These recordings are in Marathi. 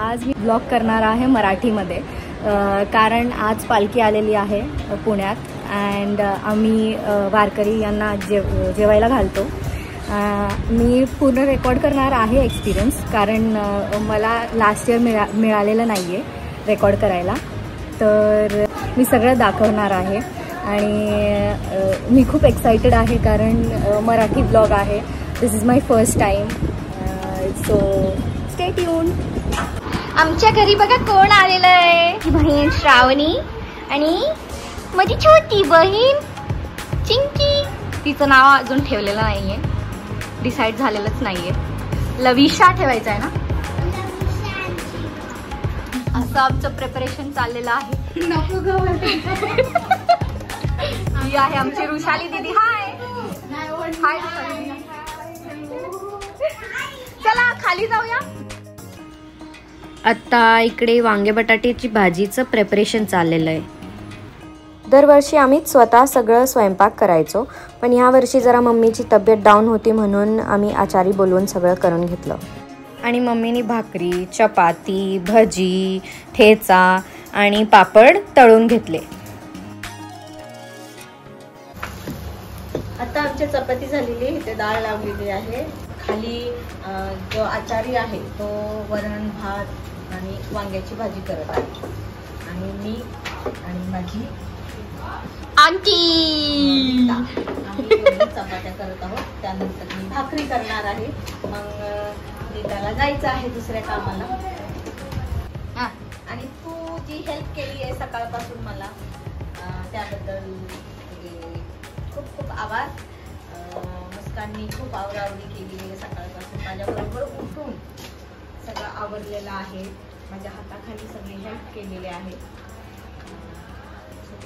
आज मी ब्लॉग करणार आहे मराठीमध्ये, कारण आज पालखी आलेली आहे पुण्यात अँड आम्ही वारकरी यांना जेवायला घालतो. मी पूर्ण रेकॉर्ड करणार आहे एक्सपिरियन्स, कारण मला लास्ट इयर मिळालेलं नाही आहे रेकॉर्ड करायला. तर मी सगळं दाखवणार आहे आणि मी खूप एक्सायटेड आहे, कारण मराठी ब्लॉग आहे. This is my first time, so stay tune. आमच्या घरी बघा कोण आलेलं आहे. बहीण श्रावणी आणि माझी छोटी बहीण चिंकी. तिचं नाव अजून ठेवलेलं नाहीये, डिसाईड झालेलंच नाहीये. लविशा ठेवायचं आहे ना. असं आमचं प्रिपरेशन चाललेलं आहे. ही आहे आमची रुशाली दीदी. हाय हाय. चला खाली जाऊया. आता इकडे वांगे बटाट्याची भाजीचं प्रिपरेशन चाललेलं आहे. दरवर्षी आम्हीच स्वतः सगळं स्वयंपाक करायचो, पण यावर्षी जरा मम्मीची तब्येत डाऊन होती म्हणून आम्ही आचारी बोलवून सगळं करून घेतलं. आणि मम्मीनी भाकरी, चपाती, भजी, ठेचा आणि पापड तळून घेतले. आता आमची चपाती झालेली, इथे डाळ लावलेली आहे. खाली जो आचारी आहे तो वरण भात आणि वांग्याची भाजी करत आहे, आणि मी आणि माझी आंटी चपात्या करत आहोत. त्यानंतर मी भाकरी करणार आहे. मग त्याला जायचं आहे दुसऱ्या कामाला. आणि तू जी हेल्प केली आहे सकाळपासून मला, त्याबद्दल खूप खूप आभार. मुस्काननी खूप आवरावरी केली आहे सकाळपासून. माझ्याबरोबर उठून सगळं आवरलेलं आहे. माझ्या हाताखाली सगळी हेल्प केलेली आहे.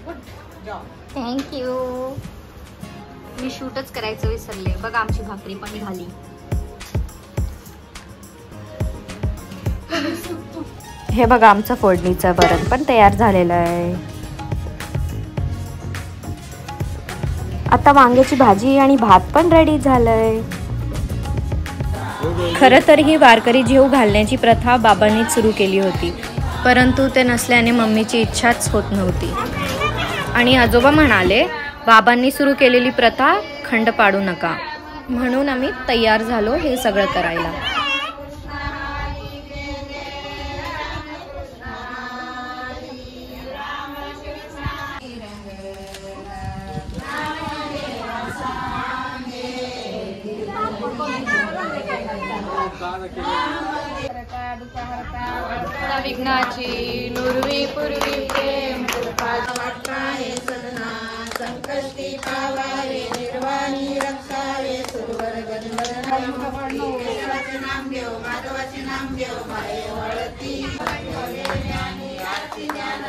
Good job. थँक्यू. मी शूटच करायचं विसरले. बघा आमची भाकरी पण झाली. हे बघा आमचं फोडणीचं वरण पण तयार झालेलं आहे. आता वांग्याची भाजी आणि भात पण रेडी झालंय. खरं तर ही वारकरी जेवू घालण्याची प्रथा बाबांनीच सुरू केली होती, परंतु ते नसल्याने मम्मीची इच्छाच होत नव्हती. आणि आजोबा म्हणाले, बाबांनी सुरू केलेली प्रथा खंड पाडू नका. म्हणून आम्ही तयार झालो हे सगळं करायला. विघ्नाची नुरवी पूर्वी प्रेम संकष्टी पावारे निर्वाणी रक्षावे सुरवर गणवरनाचे नाम देव माधवाचे नाम देव माये वळती आरती ज्ञान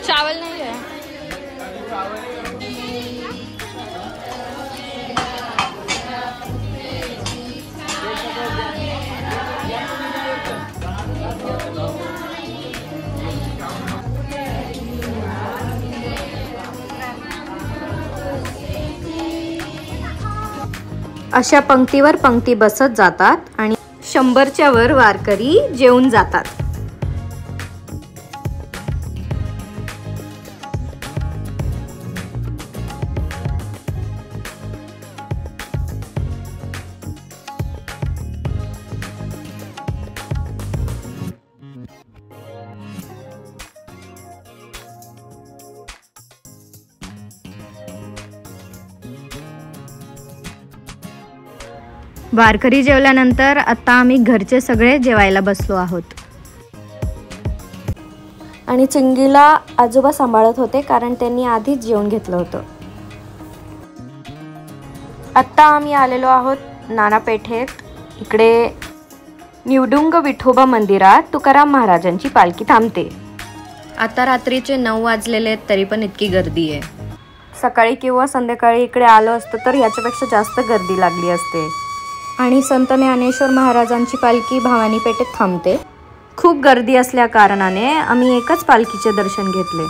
चावल नहीं है. अशा पंक्तीवर पंक्ती बसत जातात आणि 100च्या वर वारकरी जेवून जातात. वारकरी जेवल्यानंतर आता आम्ही घरचे सगळे जेवायला बसलो आहोत. आणि चिंगीला आजोबा सांभाळत होते, कारण त्यांनी आधीच जेवून घेतलं होतं. आत्ता आम्ही आलेलो आहोत नानापेठेत. इकडे निवडुंग विठोबा मंदिरात तुकाराम महाराजांची पालखी थांबते. आता रात्रीचे 9 वाजलेले आहेत, तरी पण इतकी गर्दी आहे. सकाळी किंवा संध्याकाळी इकडे आलो असतं तर ह्याच्यापेक्षा जास्त गर्दी लागली असते. आणि संत ज्ञानेश्वर महाराजांची पालखी भवानी पेठेत थांबते. खूप गर्दी असल्या कारणाने आम्ही एकच पालखीचे दर्शन घेतले.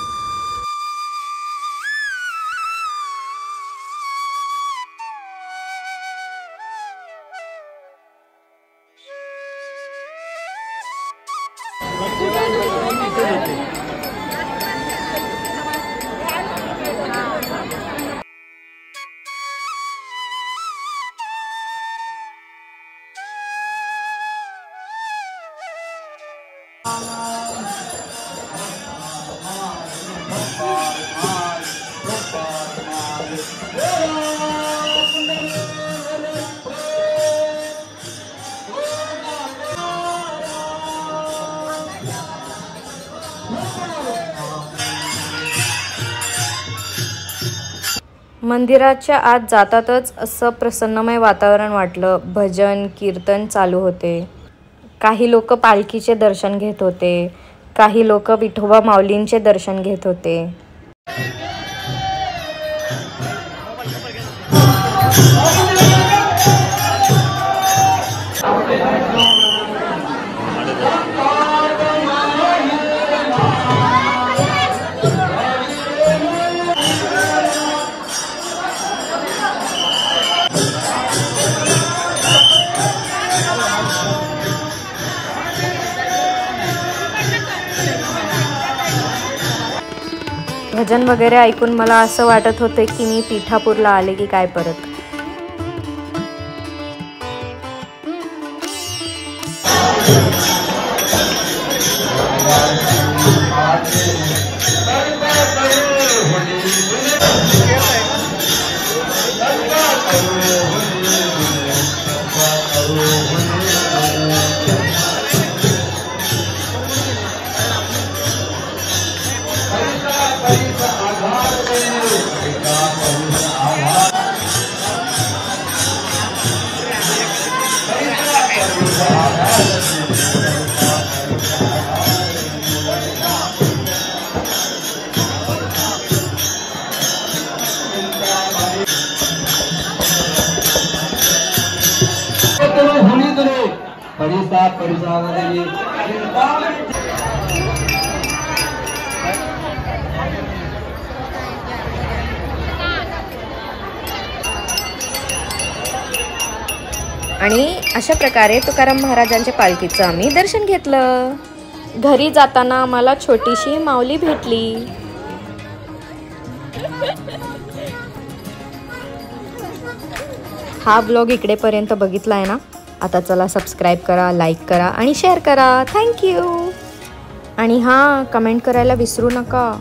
मंदिराच्या आत जातातच असं प्रसन्नमय वातावरण वाटलं. भजन कीर्तन चालू होते. काही लोक पालखीचे दर्शन घेत होते. काही लोक विठोबा माऊलींचे दर्शन घेत होते. भजन वगैरे ऐकून मला असं वाटत होते की मी पिठापूरला आले की काय परत. आणि अशा प्रकारे तुकाराम महाराजांच्या पालखीचं आम्ही दर्शन घेतलं. घरी जाताना आम्हाला छोटीशी माऊली भेटली. हा ब्लॉग इकडेपर्यंत बघितला आहे ना. आता चला सबस्क्राईब करा, लाईक करा आणि शेअर करा. थँक्यू. आणि हां, कमेंट करायला विसरू नका.